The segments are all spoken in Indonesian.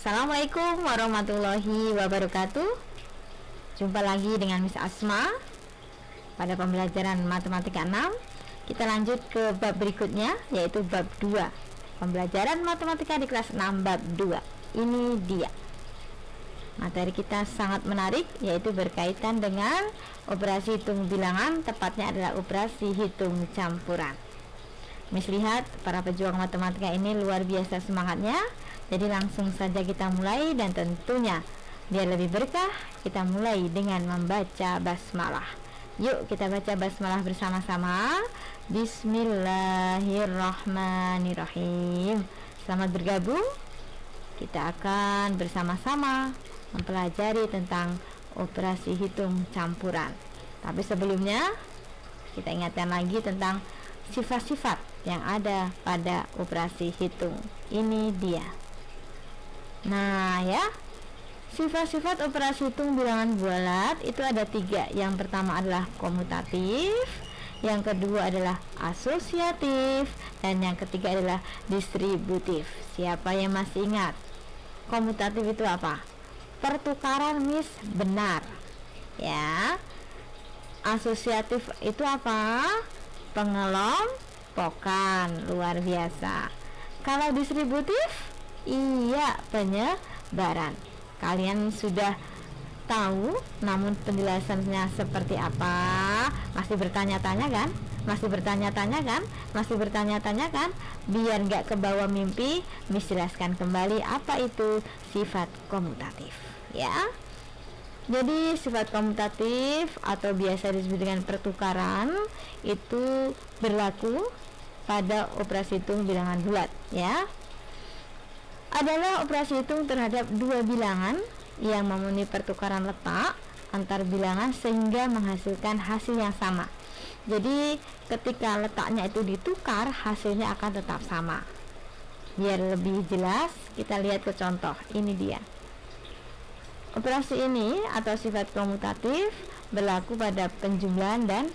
Assalamualaikum warahmatullahi wabarakatuh. Jumpa lagi dengan Miss Asma pada pembelajaran matematika 6. Kita lanjut ke bab berikutnya, yaitu bab 2. Pembelajaran matematika di kelas 6 bab 2. Ini dia. Materi kita sangat menarik, yaitu berkaitan dengan operasi hitung bilangan, tepatnya adalah operasi hitung campuran. Miss lihat para pejuang matematika ini luar biasa semangatnya. Jadi langsung saja kita mulai, dan tentunya biar lebih berkah kita mulai dengan membaca basmalah. Yuk kita baca basmalah bersama-sama. Bismillahirrahmanirrahim. Selamat bergabung. Kita akan bersama-sama mempelajari tentang operasi hitung campuran. Tapi sebelumnya kita ingatkan lagi tentang sifat-sifat yang ada pada operasi hitung. Ini dia. Nah ya, sifat-sifat operasi hitung bilangan bulat itu ada 3. Yang pertama adalah komutatif, yang kedua adalah asosiatif, dan yang ketiga adalah distributif. Siapa yang masih ingat? Komutatif itu apa? Pertukaran, Miss, benar ya. Asosiatif itu apa? Pengelompokan, luar biasa. Kalau distributif, iya, penyebaran. Kalian sudah tahu, namun penjelasannya seperti apa? Masih bertanya-tanya kan? Masih bertanya-tanya kan? Masih bertanya-tanya kan? Biar nggak kebawa mimpi, Miss jelaskan kembali apa itu sifat komutatif ya. Jadi sifat komutatif atau biasa disebut dengan pertukaran itu berlaku pada operasi hitung bilangan bulat ya. Adalah operasi hitung terhadap 2 bilangan yang memenuhi pertukaran letak antar bilangan sehingga menghasilkan hasil yang sama. Jadi ketika letaknya itu ditukar, hasilnya akan tetap sama. Biar lebih jelas, kita lihat ke contoh. Ini dia. Operasi ini atau sifat komutatif berlaku pada penjumlahan dan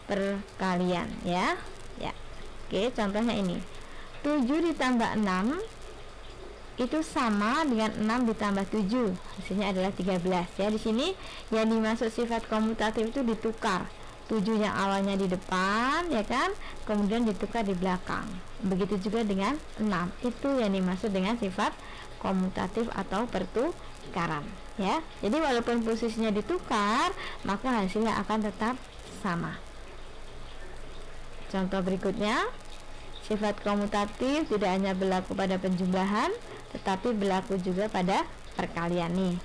perkalian ya. Ya. Oke, contohnya ini. 7 ditambah 6 itu sama dengan 6 ditambah 7, hasilnya adalah 13 ya. Di sini yang dimaksud sifat komutatif itu ditukar. 7 yang awalnya di depan ya kan, kemudian ditukar di belakang. Begitu juga dengan 6. Itu yang dimaksud dengan sifat komutatif atau pertukaran ya. Jadi walaupun posisinya ditukar, maka hasilnya akan tetap sama. Contoh berikutnya, sifat komutatif tidak hanya berlaku pada penjumlahan, tetapi berlaku juga pada perkalian nih.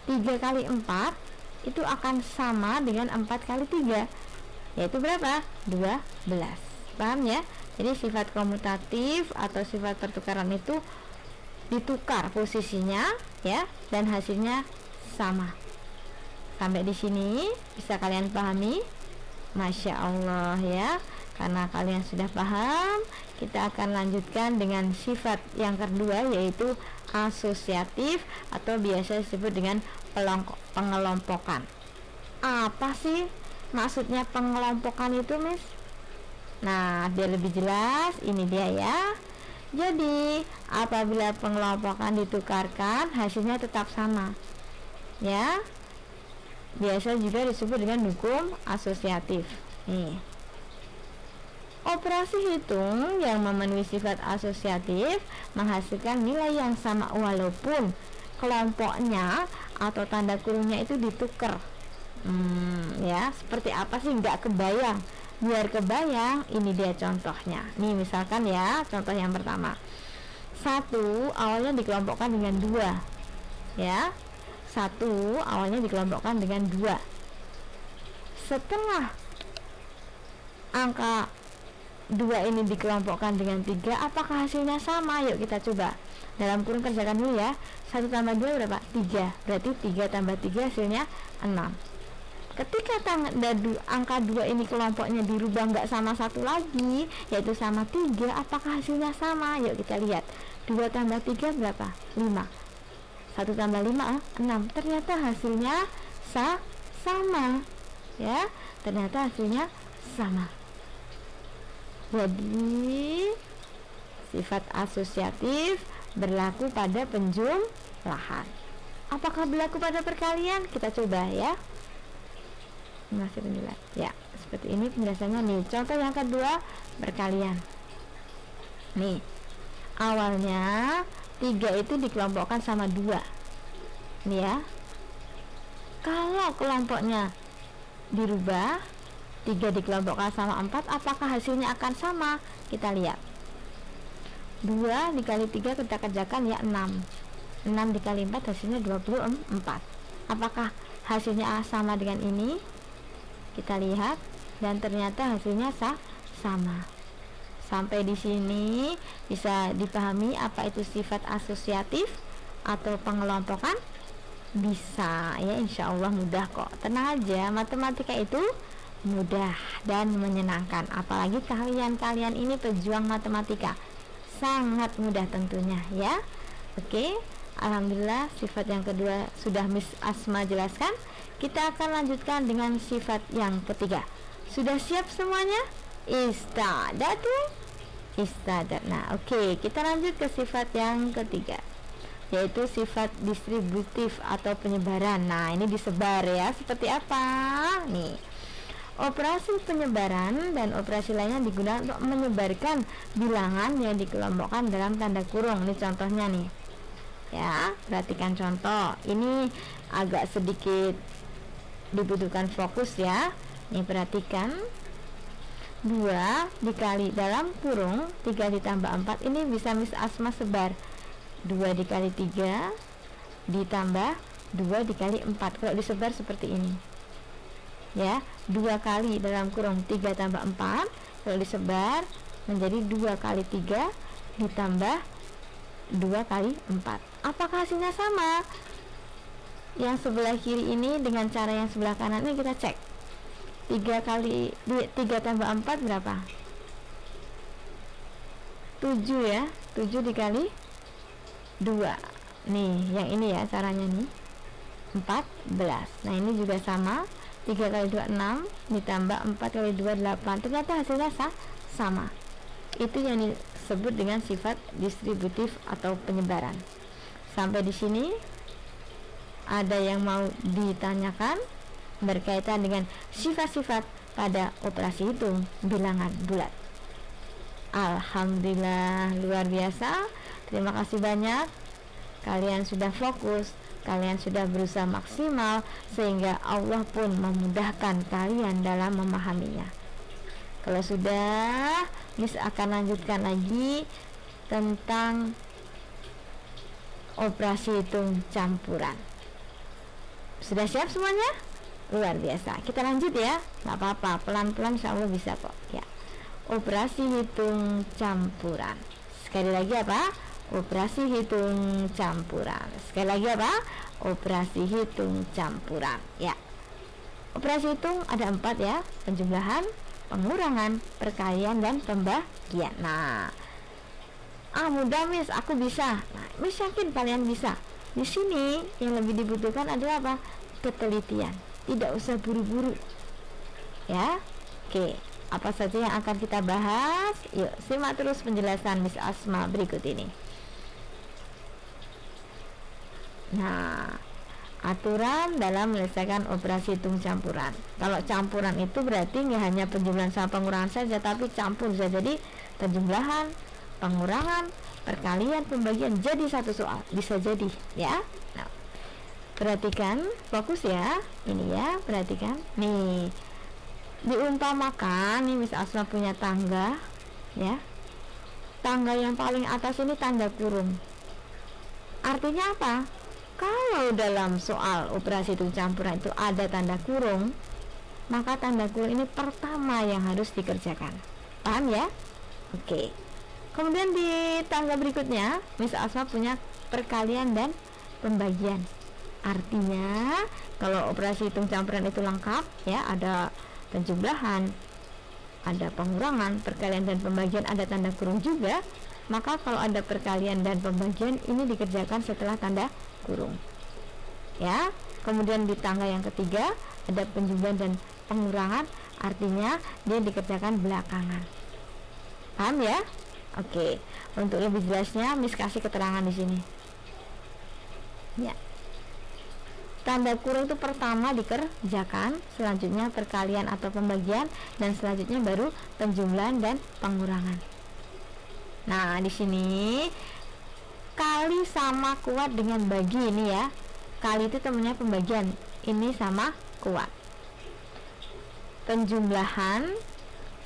3 kali 4 itu akan sama dengan 4 kali 3, yaitu berapa? 12. Paham ya? Jadi sifat komutatif atau sifat pertukaran itu ditukar posisinya ya, dan hasilnya sama. Sampai di sini bisa kalian pahami? Masya Allah ya. Karena kalian sudah paham, kita akan lanjutkan dengan sifat yang kedua, yaitu asosiatif atau biasa disebut dengan pengelompokan. Apa sih maksudnya pengelompokan itu, Miss? Nah, biar lebih jelas, ini dia ya. Jadi, apabila pengelompokan ditukarkan, hasilnya tetap sama ya. Biasa juga disebut dengan hukum asosiatif. Nih, operasi hitung yang memenuhi sifat asosiatif menghasilkan nilai yang sama walaupun kelompoknya atau tanda kurungnya itu ditukar. Ya, seperti apa sih? Nggak kebayang. Biar kebayang, ini dia contohnya. Nih misalkan ya, contoh yang pertama. 1 awalnya dikelompokkan dengan 2 ya. 1 awalnya dikelompokkan dengan 2. Setelah angka 2 ini dikelompokkan dengan 3, apakah hasilnya sama? Yuk kita coba. Dalam kurung kerjakan dulu ya. 1 tambah 2 berapa? 3. Berarti 3 tambah 3 hasilnya 6. Ketika angka 2 ini kelompoknya dirubah nggak sama 1 lagi, yaitu sama 3, apakah hasilnya sama? Yuk kita lihat. 2 tambah 3 berapa? 5. 1 tambah 5 6. Ternyata hasilnya sama ya. Ternyata hasilnya sama. Jadi sifat asosiatif berlaku pada penjumlahan perlahan. Apakah berlaku pada perkalian? Kita coba ya. Masih penjelasan. Ya, seperti ini penjelasannya nih. Contoh yang kedua, perkalian. Nih, awalnya 3 itu dikelompokkan sama 2. Nih ya. Kalau kelompoknya dirubah, 3 dikelompokkan sama 4, apakah hasilnya akan sama? Kita lihat. 2 dikali 3 kita kerjakan ya 6. 6 dikali 4 hasilnya 24. Apakah hasilnya sama dengan ini? Kita lihat, dan ternyata hasilnya sama. Sampai di sini bisa dipahami apa itu sifat asosiatif atau pengelompokan? Bisa ya, insya Allah mudah kok. Tenang aja, matematika itu mudah dan menyenangkan. Apalagi kalian ini pejuang matematika, sangat mudah tentunya ya. Oke, alhamdulillah sifat yang kedua sudah Miss Asma jelaskan. Kita akan lanjutkan dengan sifat yang ketiga. Sudah siap semuanya? Istadat. Nah, oke, kita lanjut ke sifat yang ketiga, yaitu sifat distributif atau penyebaran. Nah, ini disebar ya. Seperti apa? Nih, operasi penyebaran dan operasi lainnya digunakan untuk menyebarkan bilangan yang dikelompokkan dalam tanda kurung. Ini contohnya nih. Ya, perhatikan contoh. Ini agak sedikit dibutuhkan fokus ya. Nih, perhatikan. 2 dikali dalam kurung 3 ditambah 4, ini bisa Miss Asma sebar. 2 dikali 3 ditambah 2 dikali 4. Kalau disebar seperti ini ya, 2 kali dalam kurung 3 tambah 4, kalau disebar menjadi 2 kali 3 ditambah 2 kali 4. Apakah hasilnya sama? Yang sebelah kiri ini dengan cara yang sebelah kanan ini kita cek. 3 tambah 4 berapa? 7 ya. 7 dikali 2. Nih, yang ini ya caranya nih. 14. Nah, ini juga sama. 3 kali 2 6 ditambah 4 kali 2 8. Ternyata hasilnya sama. Itu yang disebut dengan sifat distributif atau penyebaran. Sampai di sini ada yang mau ditanyakan berkaitan dengan sifat-sifat pada operasi hitung bilangan bulat? Alhamdulillah, luar biasa. Terima kasih banyak. Kalian sudah fokus, kalian sudah berusaha maksimal, sehingga Allah pun memudahkan kalian dalam memahaminya. Kalau sudah, Miss akan lanjutkan lagi tentang operasi hitung campuran. Sudah siap semuanya? Luar biasa. Kita lanjut ya. Nggak apa-apa, pelan-pelan insya Allah bisa kok ya. Operasi hitung campuran. Sekali lagi apa? Operasi hitung campuran. Sekali lagi apa? Operasi hitung campuran ya. Operasi hitung ada 4 ya: penjumlahan, pengurangan, perkalian, dan pembagian. Nah, mudah Miss, aku bisa. Nah, Miss yakin kalian bisa. Di sini yang lebih dibutuhkan adalah apa? Ketelitian. Tidak usah buru-buru ya. Oke, apa saja yang akan kita bahas? Yuk, simak terus penjelasan Miss Asma berikut ini. Nah, aturan dalam menyelesaikan operasi hitung campuran. Kalau campuran itu berarti nggak hanya penjumlahan sama pengurangan saja, tapi campur bisa jadi penjumlahan, pengurangan, perkalian, pembagian, jadi satu soal, bisa jadi ya. Nah, perhatikan, fokus ya. Ini ya, perhatikan. Nih, diumpamakan nih Miss Asma punya tangga ya. Tangga yang paling atas ini tanda kurung. Artinya apa? Kalau dalam soal operasi hitung campuran itu ada tanda kurung, maka tanda kurung ini pertama yang harus dikerjakan. Paham ya? Oke. Kemudian di tangga berikutnya Miss Asma punya perkalian dan pembagian. Artinya kalau operasi hitung campuran itu lengkap ya, ada penjumlahan, ada pengurangan, perkalian dan pembagian, ada tanda kurung juga, maka kalau ada perkalian dan pembagian ini dikerjakan setelah tanda kurung ya. Kemudian di tangga yang ketiga ada penjumlahan dan pengurangan, artinya dia dikerjakan belakangan. Paham ya? Oke. Untuk lebih jelasnya Miss kasih keterangan di sini. Ya. Tanda kurung itu pertama dikerjakan, selanjutnya perkalian atau pembagian, dan selanjutnya baru penjumlahan dan pengurangan. Nah, di sini kali sama kuat dengan bagi ini ya. Kali itu temennya pembagian, ini sama kuat. Penjumlahan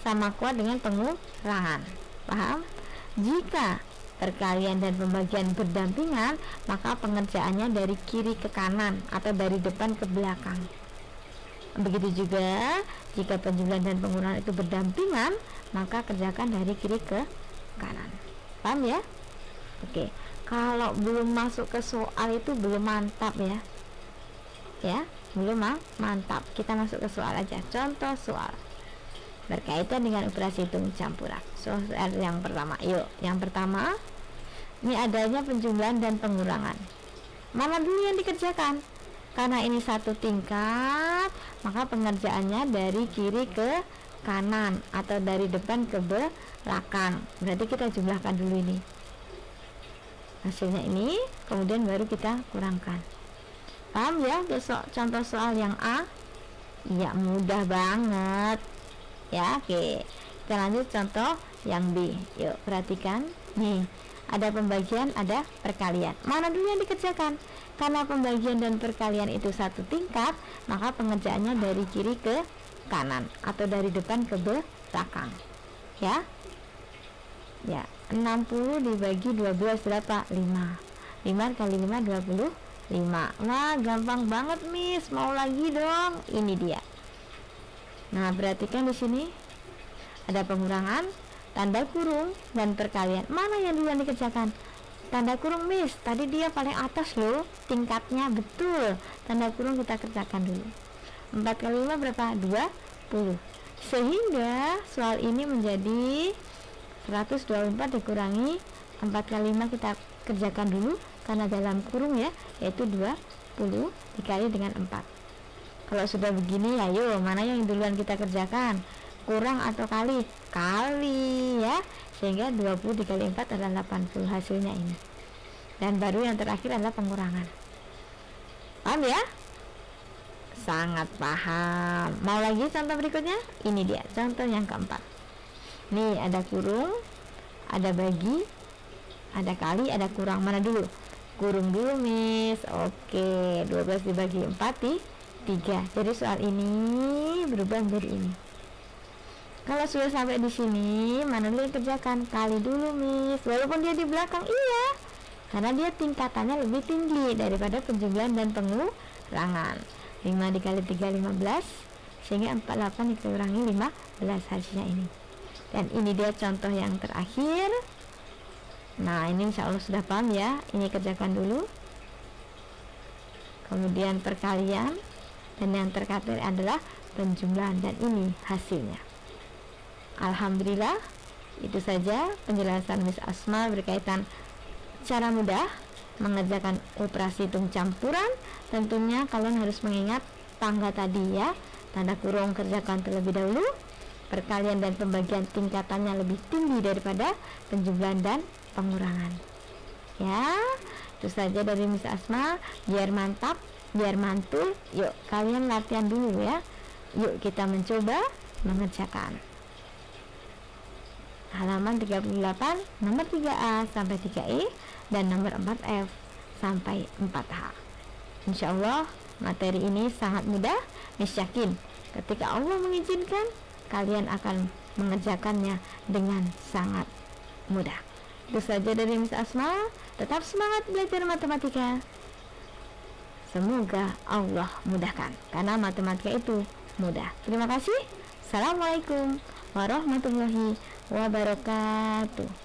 sama kuat dengan pengurangan. Paham? Jika perkalian dan pembagian berdampingan, maka pengerjaannya dari kiri ke kanan atau dari depan ke belakang. Begitu juga jika penjumlahan dan pengurangan itu berdampingan, maka kerjakan dari kiri ke kanan. Paham ya? Oke. Kalau belum masuk ke soal itu belum mantap ya. Ya, belum mantap. Kita masuk ke soal aja. Contoh soal berkaitan dengan operasi hitung campuran. Soal yang pertama. Yuk, yang pertama ini adanya penjumlahan dan pengurangan. Mana dulu yang dikerjakan? Karena ini satu tingkat, maka pengerjaannya dari kiri ke kanan atau dari depan ke belakang. Berarti kita jumlahkan dulu ini. Hasilnya ini, kemudian baru kita kurangkan. Paham ya? Besok contoh soal yang A. Ya, mudah banget. Ya, oke. Kita lanjut contoh yang B. Yuk, perhatikan. Nih, ada pembagian, ada perkalian. Mana dulu yang dikerjakan? Karena pembagian dan perkalian itu satu tingkat, maka pengerjaannya dari kiri ke kanan atau dari depan ke belakang. Ya. Ya, 60 dibagi 12 berapa? 5. 5 kali 5 25. Wah, gampang banget, Miss. Mau lagi dong. Ini dia. Nah, perhatikan di sini ada pengurangan, tanda kurung, dan perkalian. Mana yang duluan dikerjakan? Tanda kurung, Miss. Tadi dia paling atas loh tingkatnya. Betul. Tanda kurung kita kerjakan dulu. 4 kali 5 berapa? 20. Sehingga soal ini menjadi 124 dikurangi 4 kali 5 kita kerjakan dulu karena dalam kurung ya, yaitu 20 dikali dengan 4. Kalau sudah begini, ayo mana yang duluan kita kerjakan? Kurang atau kali? Kali ya. Sehingga 20 dikali 4 adalah 80 hasilnya ini. Dan baru yang terakhir adalah pengurangan. Paham ya? Sangat paham. Mau lagi contoh berikutnya? Ini dia contoh yang keempat. Nih ada kurung, ada bagi, ada kali, ada kurang. Mana dulu? Kurung dulu, Miss. Oke, 12 dibagi 4 3. Jadi soal ini berubah menjadi ini. Kalau sudah sampai di sini, mana dulu yang kerjakan? Kali dulu, Miss. Walaupun dia di belakang, iya. Karena dia tingkatannya lebih tinggi daripada penjumlahan dan pengurangan. 5 dikali 3, 15. Sehingga 48 dikurangi 15 hasilnya ini. Dan ini dia contoh yang terakhir. Nah, ini insya Allah sudah paham ya. Ini kerjakan dulu. Kemudian perkalian. Dan yang terakhir adalah penjumlahan. Dan ini hasilnya. Alhamdulillah, itu saja penjelasan Miss Asma berkaitan cara mudah mengerjakan operasi hitung campuran. Tentunya kalian harus mengingat tangga tadi ya. Tanda kurung kerjakan terlebih dahulu. Perkalian dan pembagian tingkatannya lebih tinggi daripada penjumlahan dan pengurangan. Ya, itu saja dari Miss Asma. Biar mantap, biar mantul. Yuk, kalian latihan dulu ya. Yuk kita mencoba mengerjakan. Halaman 38, nomor 3A sampai 3E, dan nomor 4F sampai 4H. Insya Allah materi ini sangat mudah. Miss yakin ketika Allah mengizinkan, kalian akan mengerjakannya dengan sangat mudah. Itu saja dari Miss Asma. Tetap semangat belajar matematika. Semoga Allah mudahkan, karena matematika itu mudah. Terima kasih. Assalamualaikum warahmatullahi wabarakatuh.